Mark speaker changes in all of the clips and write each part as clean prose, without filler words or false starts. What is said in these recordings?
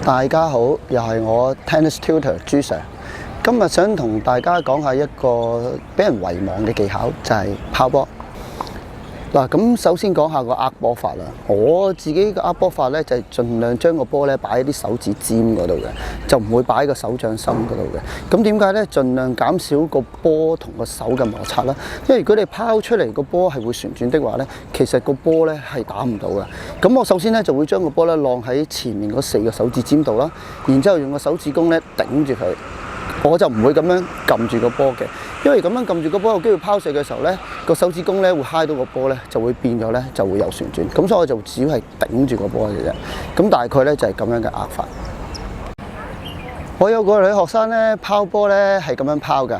Speaker 1: 大家好，又係我 Tennis Tutor 朱 Sir。今日想同大家講下一個俾人遺忘嘅技巧，就係拋波。嗱，咁首先講下個握波法啦。我自己嘅握波法咧，就係盡量將個波咧擺喺啲手指尖嗰度嘅，就唔會擺喺個手掌心嗰度嘅。咁點解咧？盡量減少個波同個手嘅摩擦啦。因為如果你拋出嚟個波係會旋轉的話咧，其實個波咧係打唔到嘅。咁我首先咧就會將個波咧晾喺前面嗰4個手指尖度啦，然之後用個手指公咧頂住佢。我就唔會咁樣撳住個波嘅，因為咁樣撳住個波有機會拋射嘅時候咧，個手指公咧會揩到個波咧，就會變咗咧就會有旋轉。咁所以我就只係頂住個波嘅啫。咁大概咧就係咁樣嘅握法。我有個女學生咧拋波咧係咁樣拋㗎。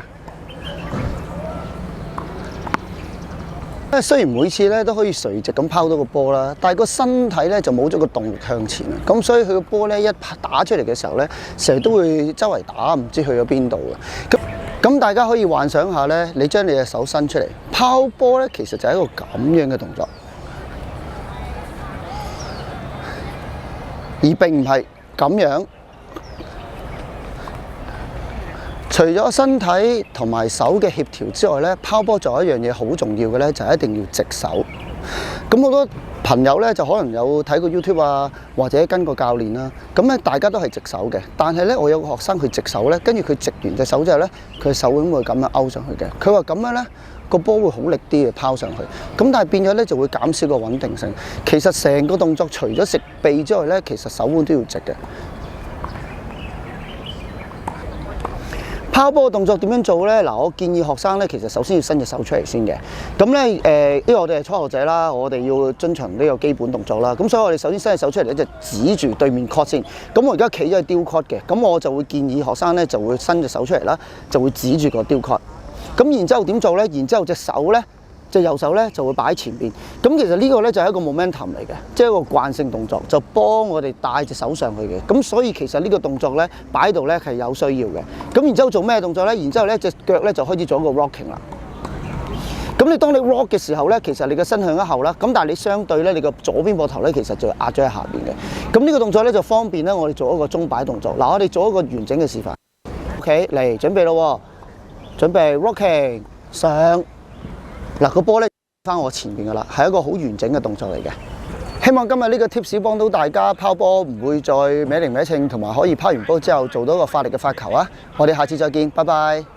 Speaker 1: 雖然每次咧都可以垂直咁拋到個波啦，但係個身體咧就冇咗個動力向前啊。咁所以佢個波咧一打出嚟嘅時候咧，成日都會周圍打，唔知去咗邊度嘅。咁大家可以幻想下咧，你將你隻手伸出嚟拋波咧，其實就係一個咁樣嘅動作，而並唔係咁樣。除咗身體同埋手嘅協調之外咧，拋波仲有一樣嘢好重要嘅咧，就係一定要直手。咁好多朋友咧就可能有睇過 YouTube 啊，或者跟過教練啦。咁咧大家都係直手嘅，但係咧我有個學生佢直手咧，跟住佢直完隻手之後咧，佢手會咁樣勾上去嘅。佢話咁樣咧個波會好力啲嘅拋上去，咁但係變咗咧就會減少個穩定性。其實成個動作除咗食臂之外咧，其實手腕都要直嘅。拋波嘅動作點樣做呢？嗱，我建議學生咧，其實首先要伸隻手出嚟先嘅。咁咧，因為我哋係初學者啦，我哋要遵循呢個基本動作啦。咁所以我哋首先伸隻手出嚟咧，就指住對面 court 先。咁我而家企咗喺丟 court 嘅，咁我就會建議學生咧就會伸隻手出嚟啦，就會指住個丟 court。咁然之後點做咧？然之後隻手咧，隻右手咧就會擺喺前邊。咁其實呢個咧就係一個 momentum 嚟嘅，即係一個慣性動作，就幫我哋帶隻手上去嘅。咁所以其實呢個動作咧擺喺度咧係有需要嘅。咁然之後做咩動作咧？然之後咧隻腳咧就開始做一個 rocking 啦。咁你當你 rock 嘅時候咧，其實你嘅身向一後啦，咁但係你相對咧，你個左邊膊頭咧其實就壓咗喺下邊嘅。咁呢個動作咧就方便咧我哋做一個鐘擺動作。嗱，我哋做一個完整嘅示範。OK， 嚟準備咯，準備 rocking 上。嗱，個波咧翻我前邊噶啦，係一個好完整嘅動作嚟嘅。希望今日呢個 tips 幫到大家拋波唔會再歪零歪稱，同埋可以拋完波之後做到一個發力嘅發球啊！我哋下次再見，拜拜。